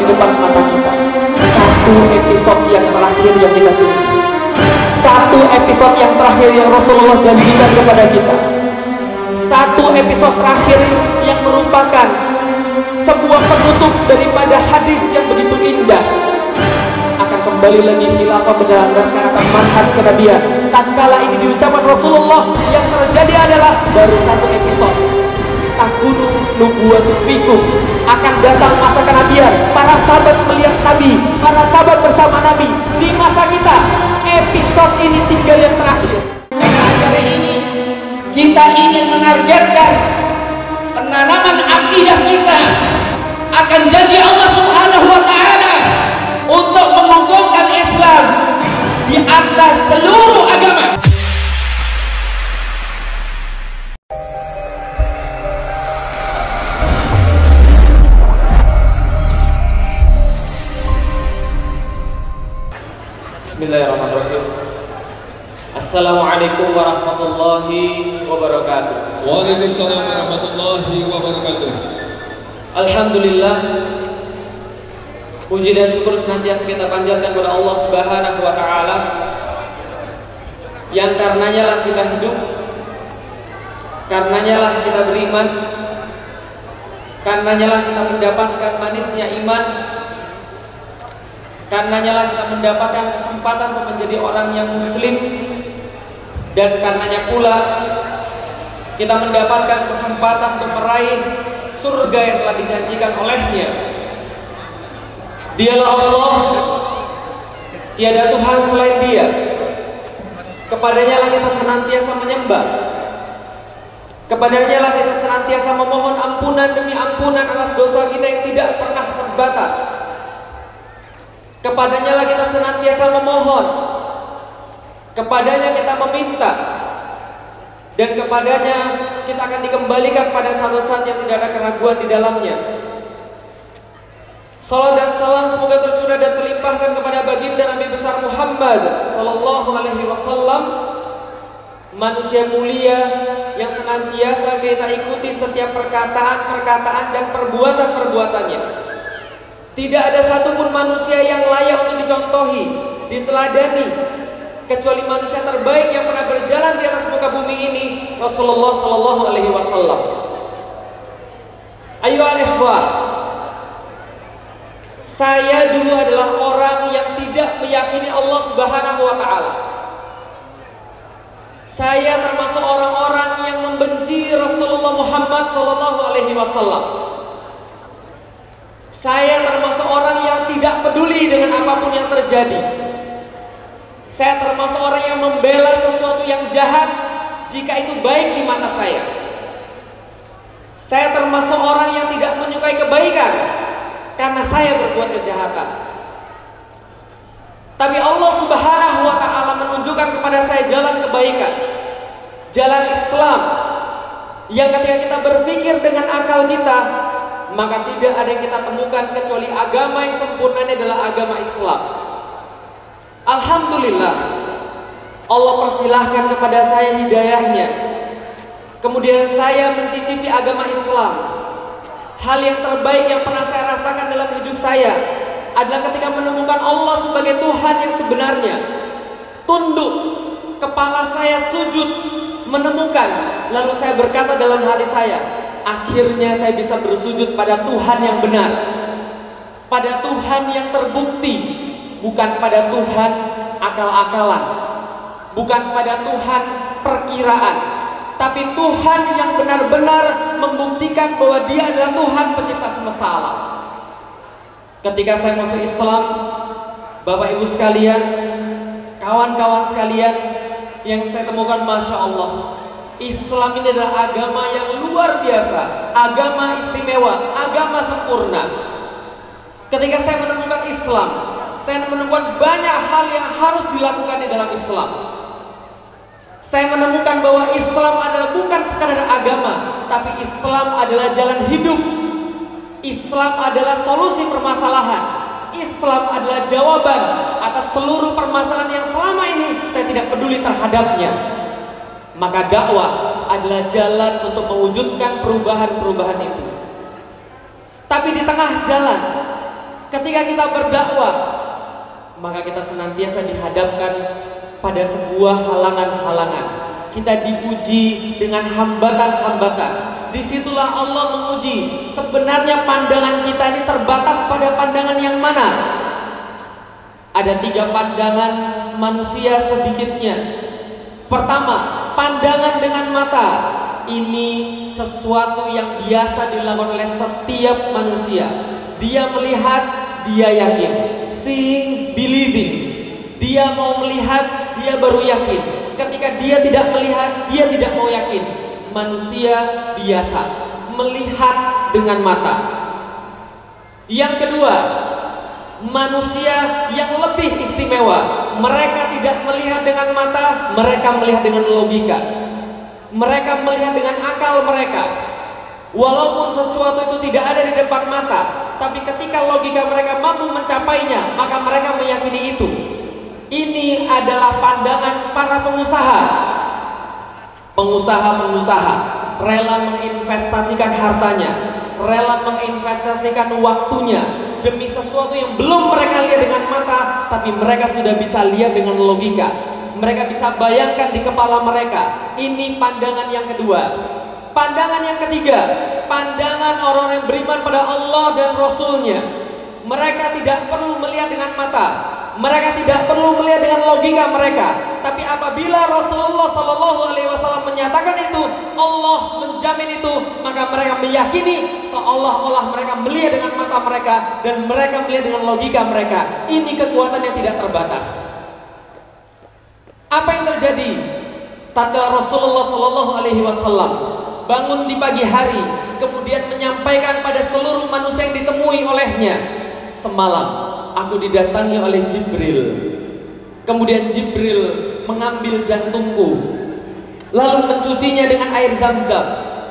di depan mata kita. Satu episode yang terakhir yang kita tunggu, satu episode yang terakhir yang Rasulullah janjikan kepada kita, satu episode terakhir yang merupakan sebuah penutup daripada hadis yang begitu indah. Akan kembali lagi khilafah berdasarkan atas manhaj kenabian. Tatkala ini diucapkan Rasulullah, yang terjadi adalah baru satu episode. Takunu nubuwatu fikum, akan datang masa kenabian. Para sahabat melihat Nabi, para sahabat bersama Nabi di masa kita. Episode ini tinggal yang terakhir. Pada acara ini kita ingin menargetkan penanaman akidah kita akan janji Allah Subhanahu wa taala untuk mengunggulkan Islam di atas seluruh agama. Bismillahirrahmanirrahim. Assalamualaikum warahmatullahi wabarakatuh. Waalaikumsalam warahmatullahi wabarakatuh. Alhamdulillah, puji dan syukur senantiasa kita panjatkan kepada Allah Subhanahu wa taala, yang karenanya lah kita hidup, karenanya lah kita beriman, karenanya lah kita mendapatkan manisnya iman, karenanya lah kita mendapatkan kesempatan untuk menjadi orang yang muslim, dan karenanya pula kita mendapatkan kesempatan untuk meraih surga yang telah dijanjikan olehnya. Dialah Allah, tiada Tuhan selain Dia. Kepadanya lah kita senantiasa menyembah, kepadanya lah kita senantiasa memohon ampunan demi ampunan atas dosa kita yang tidak pernah terbatas. Kepadanya lah kita senantiasa memohon, kepadanya kita meminta, dan kepadanya kita akan dikembalikan pada satu saat yang tidak ada keraguan di dalamnya. Salam dan salam semoga tercurah dan terlimpahkan kepada baginda Nabi besar Muhammad sallallahu alaihi wasallam, manusia mulia yang senantiasa kita ikuti setiap perkataan dan perbuatan-perbuatannya. Tidak ada satupun manusia yang layak untuk dicontohi, diteladani, kecuali manusia terbaik yang pernah berjalan di atas muka bumi ini, Rasulullah sallallahu alaihi wasallam. Ayo al-ikhwah, saya dulu adalah orang yang tidak meyakini Allah Subhanahu wa taala. Saya termasuk orang-orang yang membenci Rasulullah Muhammad sallallahu alaihi wasallam. Saya termasuk orang yang tidak peduli dengan apapun yang terjadi. Saya termasuk orang yang membela sesuatu yang jahat jika itu baik di mata saya. Saya termasuk orang yang tidak menyukai kebaikan karena saya berbuat kejahatan. Tapi Allah Subhanahu wa taala menunjukkan kepada saya jalan kebaikan, jalan Islam, yang ketika kita berpikir dengan akal kita, maka tidak ada yang kita temukan kecuali agama yang sempurnanya adalah agama Islam. Alhamdulillah, Allah persilahkan kepada saya hidayahnya. Kemudian saya mencicipi agama Islam. Hal yang terbaik yang pernah saya rasakan dalam hidup saya adalah ketika menemukan Allah sebagai Tuhan yang sebenarnya. Tunduk, kepala saya sujud, menemukan. Lalu saya berkata dalam hati saya, akhirnya saya bisa bersujud pada Tuhan yang benar, pada Tuhan yang terbukti, bukan pada Tuhan akal-akalan, bukan pada Tuhan perkiraan, tapi Tuhan yang benar-benar membuktikan bahwa Dia adalah Tuhan pencipta semesta alam. Ketika saya masuk Islam, Bapak Ibu sekalian, kawan-kawan sekalian, yang saya temukan, Masya Allah, Islam ini adalah agama yang luar biasa, agama istimewa, agama sempurna. Ketika saya menemukan Islam, saya menemukan banyak hal yang harus dilakukan di dalam Islam. Saya menemukan bahwa Islam adalah bukan sekadar agama, tapi Islam adalah jalan hidup. Islam adalah solusi permasalahan. Islam adalah jawaban atas seluruh permasalahan yang selama ini saya tidak peduli terhadapnya. Maka dakwah adalah jalan untuk mewujudkan perubahan-perubahan itu. Tapi di tengah jalan, Ketika kita berdakwah, maka kita senantiasa dihadapkan pada sebuah halangan-halangan. Kita diuji dengan hambatan-hambatan. Disitulah Allah menguji sebenarnya pandangan kita ini terbatas pada pandangan yang mana. Ada 3 pandangan manusia sedikitnya. Pertama, pandangan dengan mata. Ini sesuatu yang biasa dilakukan oleh setiap manusia. Dia melihat, dia yakin. Seeing, believing. Dia mau melihat, dia baru yakin. Ketika dia tidak melihat, dia tidak mau yakin. Manusia biasa melihat dengan mata. Yang kedua, manusia yang lebih istimewa. Mereka tidak melihat dengan mata, mereka melihat dengan logika. Mereka melihat dengan akal mereka. Walaupun sesuatu itu tidak ada di depan mata, tapi ketika logika mereka mampu mencapainya, maka mereka meyakini itu. Ini adalah pandangan para pengusaha. Pengusaha-pengusaha rela menginvestasikan hartanya, rela menginvestasikan waktunya demi sesuatu yang belum mereka lihat dengan mata, tapi mereka sudah bisa lihat dengan logika. Mereka bisa bayangkan di kepala mereka. Ini pandangan yang kedua. Pandangan yang ketiga, pandangan orang yang beriman pada Allah dan Rasul-Nya. Mereka tidak perlu melihat dengan mata, mereka tidak perlu melihat dengan logika mereka. Tapi apabila Rasulullah SAW menyatakan itu, Allah menjamin itu, maka mereka meyakini seolah-olah mereka melihat dengan mata mereka dan mereka melihat dengan logika mereka. Ini kekuatan yang tidak terbatas. Apa yang terjadi tatkala Rasulullah SAW bangun di pagi hari, kemudian menyampaikan pada seluruh manusia yang ditemui olehnya, semalam aku didatangi oleh Jibril. Kemudian Jibril mengambil jantungku, lalu mencucinya dengan air Zam-Zam,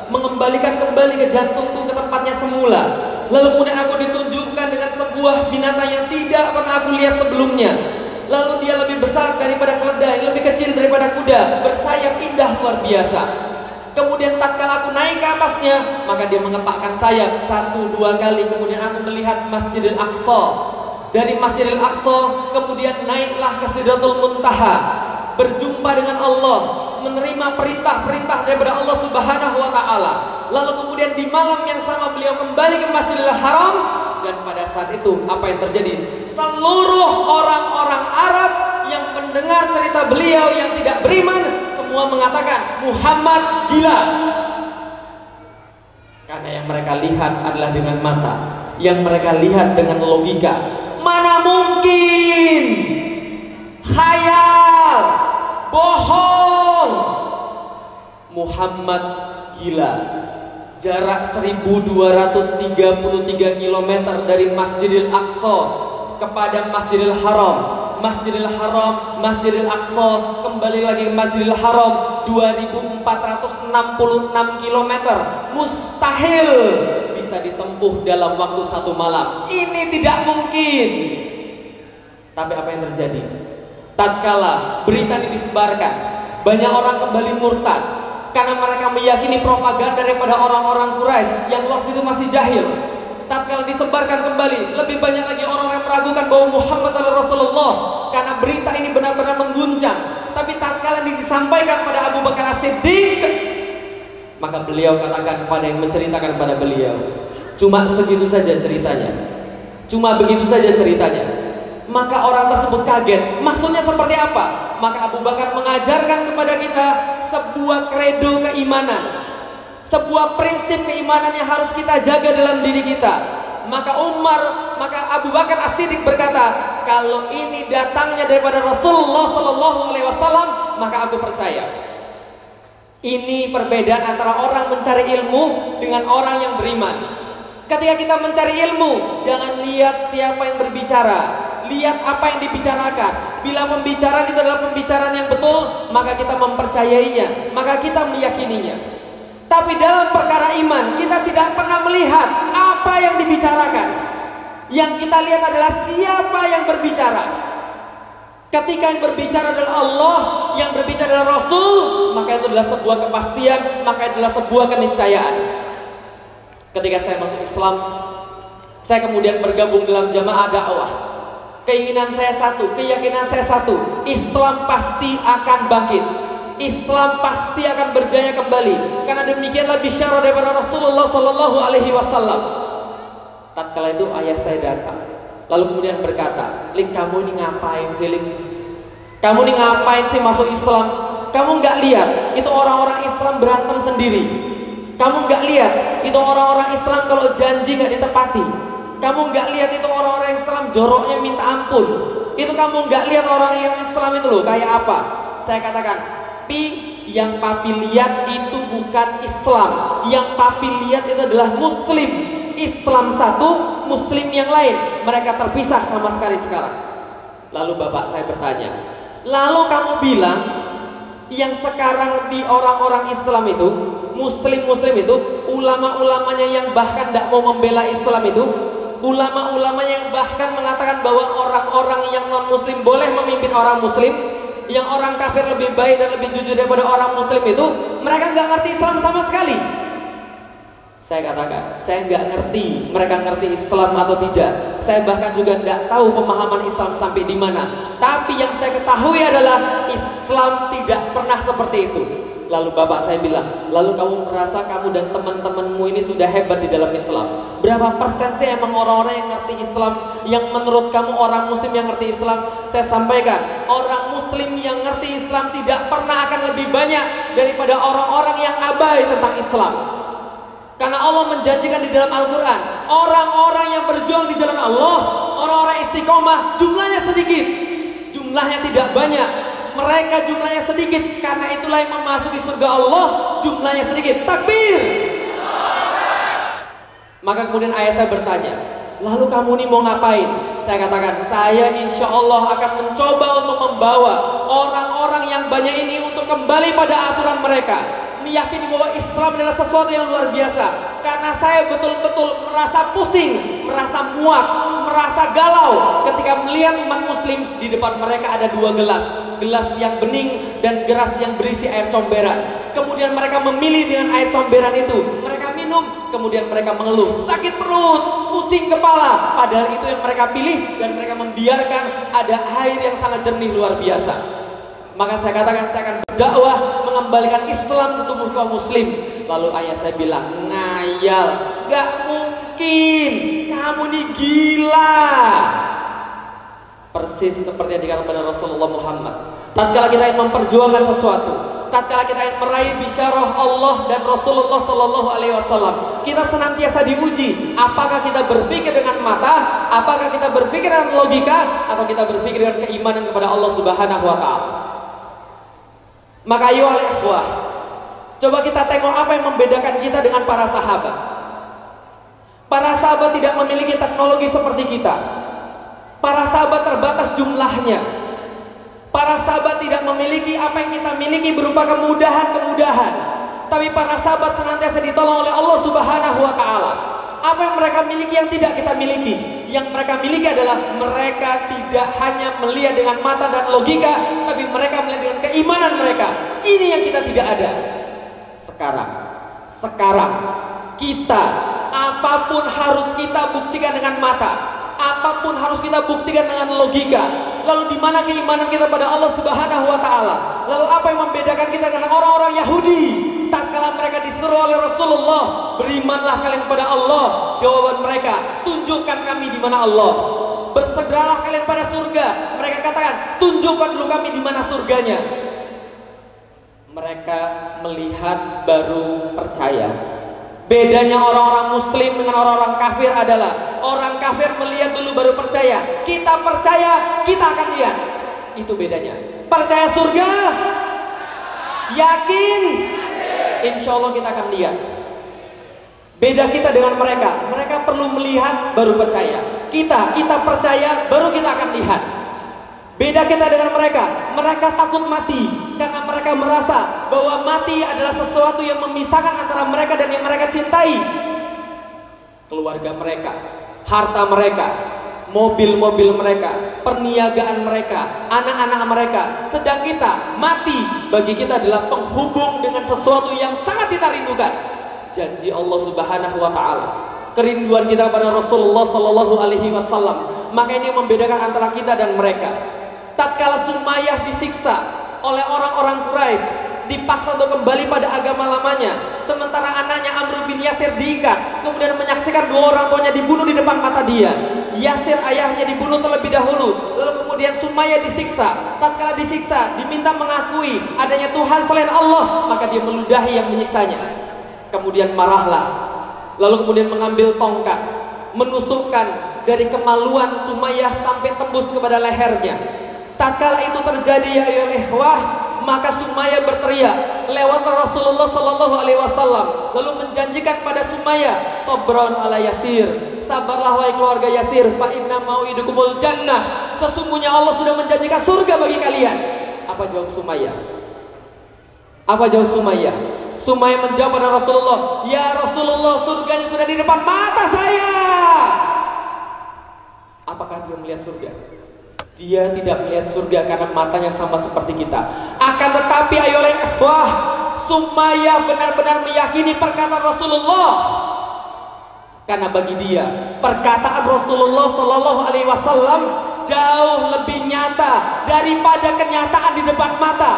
mengembalikan kembali ke jantungku ke tempatnya semula. Lalu kemudian aku ditunjukkan dengan sebuah binatang yang tidak pernah aku lihat sebelumnya. Lalu dia lebih besar daripada keledai, lebih kecil daripada kuda, bersayap indah luar biasa. Kemudian tatkala aku naik ke atasnya, maka dia mengepakkan sayap 1-2 kali. Kemudian aku melihat Masjidil Aqsa. Dari Masjidil Aqsa kemudian naiklah ke Sidratul Muntaha, berjumpa dengan Allah, menerima perintah-perintah daripada Allah Subhanahu wa taala. Lalu kemudian di malam yang sama beliau kembali ke Masjidil Haram, dan pada saat itu apa yang terjadi? Seluruh orang-orang Arab yang mendengar cerita beliau yang tidak beriman semua mengatakan Muhammad gila. Karena yang mereka lihat adalah dengan mata, yang mereka lihat dengan logika. Mana mungkin khayal, bohong. Muhammad gila. Jarak 1233 km dari Masjidil Aqsa kepada Masjidil Haram. Masjidil Haram, Masjidil Aqsa, kembali lagi ke Masjidil Haram, 2466 km. Mustahil bisa ditempuh dalam waktu 1 malam. Ini tidak mungkin. Tapi apa yang terjadi? Tatkala berita ini disebarkan, banyak orang kembali murtad karena mereka meyakini propaganda daripada orang-orang Quraisy yang waktu itu masih jahil. Tatkala disebarkan kembali, lebih banyak lagi orang yang meragukan bahwa Muhammad adalah Rasulullah karena berita ini benar-benar mengguncang. Tapi tatkala ini disampaikan pada Abu Bakar As-Siddiq, maka beliau katakan kepada yang menceritakan kepada beliau, cuma segitu saja ceritanya, cuma begitu saja ceritanya. Maka orang tersebut kaget, maksudnya seperti apa? Maka Abu Bakar mengajarkan kepada kita sebuah kredo keimanan, sebuah prinsip keimanan yang harus kita jaga dalam diri kita. Maka Abu Bakar As-Siddiq berkata, kalau ini datangnya daripada Rasulullah SAW, maka aku percaya. Ini perbedaan antara orang mencari ilmu dengan orang yang beriman. Ketika kita mencari ilmu, jangan lihat siapa yang berbicara, lihat apa yang dibicarakan. Bila pembicaraan itu adalah pembicaraan yang betul, maka kita mempercayainya, maka kita meyakininya. Tapi dalam perkara iman, kita tidak pernah melihat apa yang dibicarakan. Yang kita lihat adalah siapa yang berbicara. Ketika yang berbicara adalah Allah, yang berbicara adalah Rasul, maka itu adalah sebuah kepastian, maka itu adalah sebuah keniscayaan. Ketika saya masuk Islam, Saya kemudian bergabung dalam jamaah dakwah. Keinginan saya satu, keyakinan saya satu, Islam pasti akan bangkit, Islam pasti akan berjaya kembali. Karena demikianlah bisyarah daripada Rasulullah Sallallahu Alaihi Wasallam. Tatkala itu ayah saya datang, lalu kemudian berkata, "Lik, kamu ini ngapain sih, Lik? Kamu ini ngapain sih masuk Islam? Kamu nggak lihat itu orang-orang Islam berantem sendiri? Kamu nggak lihat itu orang-orang Islam kalau janji nggak ditepati? Kamu nggak lihat itu orang-orang Islam joroknya minta ampun? Itu kamu nggak lihat orang yang Islam itu loh kayak apa?" Saya katakan, "Pi, yang papi lihat itu bukan Islam. Yang papi lihat itu adalah Muslim. Islam satu, Muslim yang lain. Mereka terpisah sama sekali sekarang." Lalu bapak saya bertanya, "Lalu kamu bilang yang sekarang di orang-orang Islam itu, Muslim-Muslim itu, ulama-ulamanya yang bahkan tidak mau membela Islam itu, ulama-ulamanya yang bahkan mengatakan bahwa orang-orang yang non-Muslim boleh memimpin orang Muslim, yang orang kafir lebih baik dan lebih jujur daripada orang Muslim itu, mereka nggak ngerti Islam sama sekali." Saya katakan, saya nggak ngerti mereka ngerti Islam atau tidak. Saya bahkan juga nggak tahu pemahaman Islam sampai di mana. Tapi yang saya ketahui adalah Islam tidak pernah seperti itu. Lalu bapak saya bilang, "Lalu kamu merasa kamu dan teman-temanmu ini sudah hebat di dalam Islam. Berapa persen sih emang orang-orang yang ngerti Islam, yang menurut kamu orang Muslim yang ngerti Islam?" Saya sampaikan, orang Muslim yang ngerti Islam tidak pernah akan lebih banyak daripada orang-orang yang abai tentang Islam. Karena Allah menjanjikan di dalam Al-Quran, orang-orang yang berjuang di jalan Allah, orang-orang istiqomah, jumlahnya sedikit, jumlahnya tidak banyak. Mereka jumlahnya sedikit, karena itulah yang memasuki surga Allah jumlahnya sedikit. Takbir. Maka kemudian ayah saya bertanya, "Lalu kamu ini mau ngapain?" Saya katakan, saya insya Allah akan mencoba untuk membawa orang-orang yang banyak ini untuk kembali pada aturan mereka, meyakini bahwa Islam adalah sesuatu yang luar biasa. Karena saya betul-betul merasa pusing, merasa muak, merasa galau ketika melihat umat Muslim di depan mereka ada dua gelas, gelas yang bening dan gelas yang berisi air comberan. Kemudian mereka memilih dengan air comberan itu, mereka minum, kemudian mereka mengeluh, sakit perut, pusing kepala, padahal itu yang mereka pilih, dan mereka membiarkan ada air yang sangat jernih luar biasa. Maka saya katakan, saya akan berdakwah mengembalikan Islam ke tubuh kaum muslim. Lalu ayah saya bilang, "Ngayal, gak mungkin, kamu nih gila." Persis seperti yang dikatakan pada Rasulullah Muhammad. Tatkala kita ingin memperjuangkan sesuatu, tatkala kita ingin meraih bisyarah Allah dan Rasulullah Sallallahu Alaihi Wasallam, kita senantiasa diuji. Apakah kita berpikir dengan mata, apakah kita berpikir dengan logika, atau kita berpikir dengan keimanan kepada Allah Subhanahu Wa Taala. Maka ayo ikhwah, coba kita tengok apa yang membedakan kita dengan para sahabat. Para sahabat tidak memiliki teknologi seperti kita. Para sahabat terbatas jumlahnya. Para sahabat tidak memiliki apa yang kita miliki berupa kemudahan-kemudahan. Tapi para sahabat senantiasa ditolong oleh Allah Subhanahu Wa Taala. Apa yang mereka miliki yang tidak kita miliki? Yang mereka miliki adalah mereka tidak hanya melihat dengan mata dan logika, tapi mereka melihat dengan keimanan mereka. Ini yang kita tidak ada. Sekarang kita, apapun harus kita buktikan dengan mata, apapun harus kita buktikan dengan logika. Lalu di mana keimanan kita pada Allah Subhanahu Wa Taala? Lalu apa yang membedakan kita dengan orang-orang Yahudi? Tatkala mereka disuruh oleh Rasulullah, "Berimanlah kalian kepada Allah." Jawaban mereka, "Tunjukkan kami di mana Allah." "Bersegeralah kalian pada surga." Mereka katakan, "Tunjukkan dulu kami di mana surganya." Mereka melihat baru percaya. Bedanya orang-orang muslim dengan orang-orang kafir adalah orang kafir melihat dulu baru percaya. Kita percaya, kita akan lihat. Itu bedanya. Percaya surga, yakin, insya Allah kita akan lihat. Beda kita dengan mereka. Mereka perlu melihat baru percaya. Kita percaya baru kita akan lihat. Beda kita dengan mereka. Mereka takut mati karena mereka merasa bahwa mati adalah sesuatu yang memisahkan antara mereka dan yang mereka cintai. Keluarga mereka, harta mereka, mobil-mobil mereka, perniagaan mereka, anak-anak mereka. Sedang kita, mati bagi kita adalah penghubung dengan sesuatu yang sangat kita rindukan. Janji Allah Subhanahu Wa Taala. kerinduan kita pada Rasulullah Sallallahu Alaihi Wasallam. Maka ini yang membedakan antara kita dan mereka. Tatkala Sumayyah disiksa oleh orang-orang Quraisy, dipaksa untuk kembali pada agama lamanya, sementara anaknya Amr bin Yasir diikat, kemudian menyaksikan dua orang tuanya dibunuh di depan mata dia. Yasir ayahnya dibunuh terlebih dahulu, lalu kemudian Sumayyah disiksa. Tatkala disiksa, diminta mengakui adanya Tuhan selain Allah, maka dia meludahi yang menyiksanya. Kemudian marahlah, lalu kemudian mengambil tongkat, menusukkan dari kemaluan Sumayyah sampai tembus kepada lehernya. Tatkala itu terjadi, ya ayyuhal ikhwah, maka Sumayyah berteriak lewat Rasulullah Sallallahu Alaihi Wasallam, lalu menjanjikan pada Sumayyah, sabron ala Yasir, sabarlah wahai keluarga Yasir, fa inna mau'idukumul jannah, sesungguhnya Allah sudah menjanjikan surga bagi kalian. Apa jawab Sumayyah? Apa jawab Sumayyah? Sumayyah menjawab pada Rasulullah, ya Rasulullah, surganya sudah di depan mata saya. Apakah dia melihat surga? Dia tidak melihat surga karena matanya sama seperti kita. Akan tetapi ayo ikhwah, Sumayyah benar-benar meyakini perkataan Rasulullah. Karena bagi dia perkataan Rasulullah Sallallahu Alaihi Wasallam jauh lebih nyata daripada kenyataan di depan mata.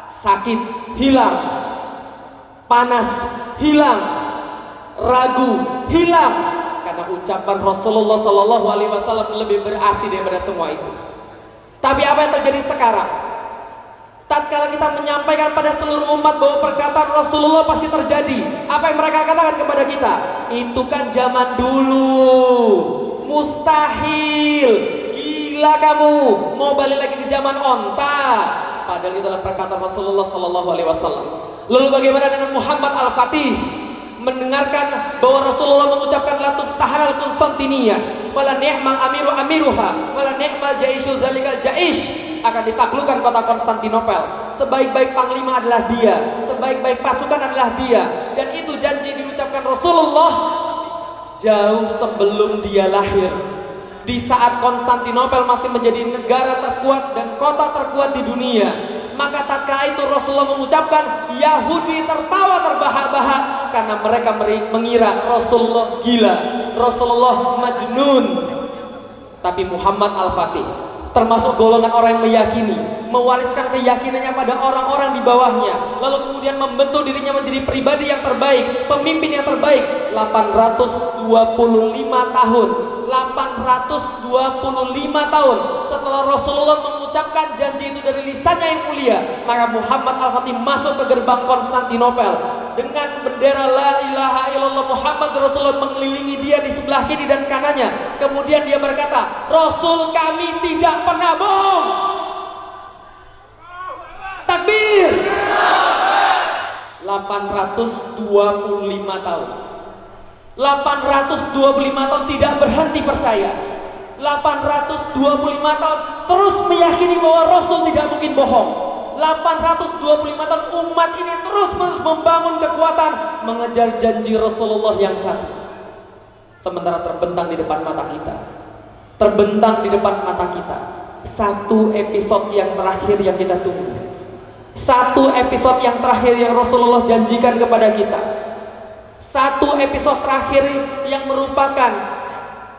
Sakit hilang, panas hilang, ragu hilang, karena ucapan Rasulullah Sallallahu Alaihi Wasallam lebih berarti daripada semua itu. Tapi apa yang terjadi sekarang? Tatkala kita menyampaikan pada seluruh umat bahwa perkataan Rasulullah pasti terjadi, apa yang mereka katakan kepada kita? Itu kan zaman dulu, mustahil, gila kamu, mau balik lagi ke zaman onta. Padahal itu adalah perkataan Rasulullah Sallallahu Alaihi Wasallam. Lalu bagaimana dengan Muhammad Al-Fatih? Mendengarkan bahwa Rasulullah mengucapkan la tuftahanal Konstantiniyah fala ni'mal amiru amiruha fala ni'mal jaishu dzalikal jaish, akan ditaklukkan kota Konstantinopel, sebaik-baik panglima adalah dia, sebaik-baik pasukan adalah dia. Dan itu janji diucapkan Rasulullah jauh sebelum dia lahir, di saat Konstantinopel masih menjadi negara terkuat dan kota terkuat di dunia. Maka tatkala itu Rasulullah mengucapkan, Yahudi tertawa terbahak-bahak karena mereka mengira Rasulullah gila, Rasulullah majnun. Tapi Muhammad Al-Fatih termasuk golongan orang yang meyakini, mewariskan keyakinannya pada orang-orang di bawahnya, lalu kemudian membentuk dirinya menjadi pribadi yang terbaik, pemimpin yang terbaik. 825 tahun 825 tahun setelah Rasulullah mengucapkan janji itu dari lisannya yang mulia, maka Muhammad Al-Fatih masuk ke gerbang Konstantinopel dengan bendera la ilaha illallah Muhammad Rasulullah mengelilingi dia di sebelah kiri dan kanannya. Kemudian dia berkata, Rasul kami tidak pernah bohong. Takbir. 825 tahun 825 tahun tidak berhenti percaya, 825 tahun terus meyakini bahwa Rasul tidak mungkin bohong. 825 tahun umat ini terus membangun kekuatan mengejar janji Rasulullah yang satu. Sementara terbentang di depan mata kita, terbentang di depan mata kita satu episode yang terakhir yang kita tunggu, satu episode yang terakhir yang Rasulullah janjikan kepada kita, satu episode terakhir yang merupakan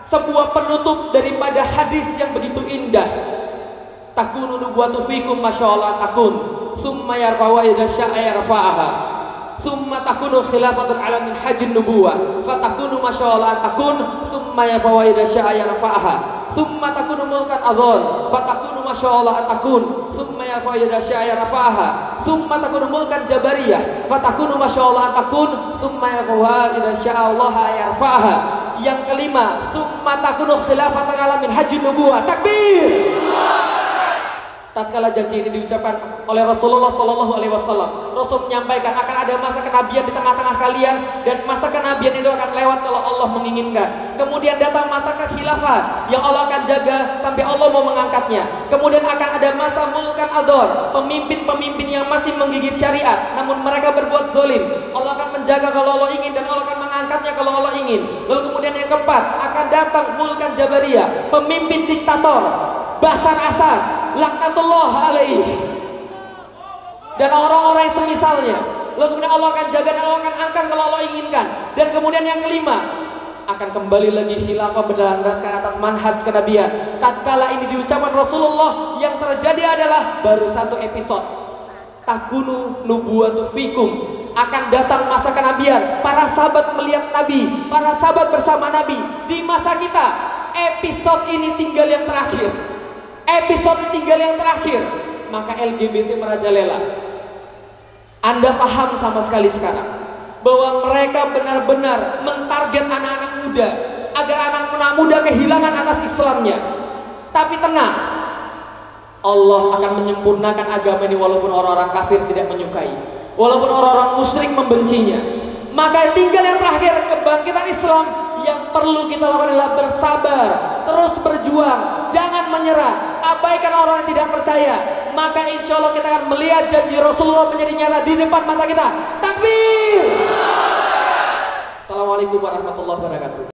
sebuah penutup daripada hadis yang begitu indah. Takunu nubuwatu fikum masyaallah takun summa yarfa'u ida sya'a yarfa'aha summa takunu khilafatun ala min hajin nubuwah fatakunu masyaallah takun summa yarfa'u ida sya'a yarfa'aha summa takunu mulkan adhon fatakunu masyaallah takun summa yarfa'u ida sya'a yarfa'aha summa takunu mulkan jabariyah fatakunu masyaallah takun summa yarfa'u ida sya'a Allah yarfa'aha. Yang kelima, summa takunu khilafatan ala min hajin nubuwah. Takbir. Tatkala janji ini diucapkan oleh Rasulullah Sallallahu Alaihi Wasallam, Rasul menyampaikan akan ada masa kenabian di tengah-tengah kalian, dan masa kenabian itu akan lewat kalau Allah menginginkan. Kemudian datang masa kekhilafan yang Allah akan jaga sampai Allah mau mengangkatnya. Kemudian akan ada masa mulkan adon, pemimpin-pemimpin yang masih menggigit syariat, namun mereka berbuat zalim. Allah akan menjaga kalau Allah ingin, dan Allah akan mengangkatnya kalau Allah ingin. Lalu kemudian yang keempat akan datang mulkan jabariyah, pemimpin diktator, Bashar Asad, laknatullah alaih, dan orang-orang yang semisalnya. Lalu kemudian Allah akan jaga dan Allah akan angkat kalau Allah inginkan. Dan kemudian yang kelima, akan kembali lagi khilafah berlandaskan atas manhaj kenabian. Tatkala ini diucapkan Rasulullah, yang terjadi adalah baru satu episode. Takunu nubuwatu fikum, akan datang masa kenabian. Para sahabat melihat Nabi, para sahabat bersama Nabi. Di masa kita, episode ini tinggal yang terakhir. Episode ini tinggal yang terakhir. Maka LGBT merajalela. Anda paham sama sekali sekarang bahwa mereka benar-benar mentarget anak-anak muda agar anak-anak muda kehilangan atas Islamnya. Tapi tenang, Allah akan menyempurnakan agama ini walaupun orang-orang kafir tidak menyukai, walaupun orang-orang musyrik membencinya. Maka tinggal yang terakhir, kebangkitan Islam. Yang perlu kita lakukan adalah bersabar, terus berjuang, jangan menyerah, abaikan orang yang tidak percaya. Maka insya Allah kita akan melihat janji Rasulullah menjadi nyata di depan mata kita. Takbir! Assalamualaikum warahmatullahi wabarakatuh.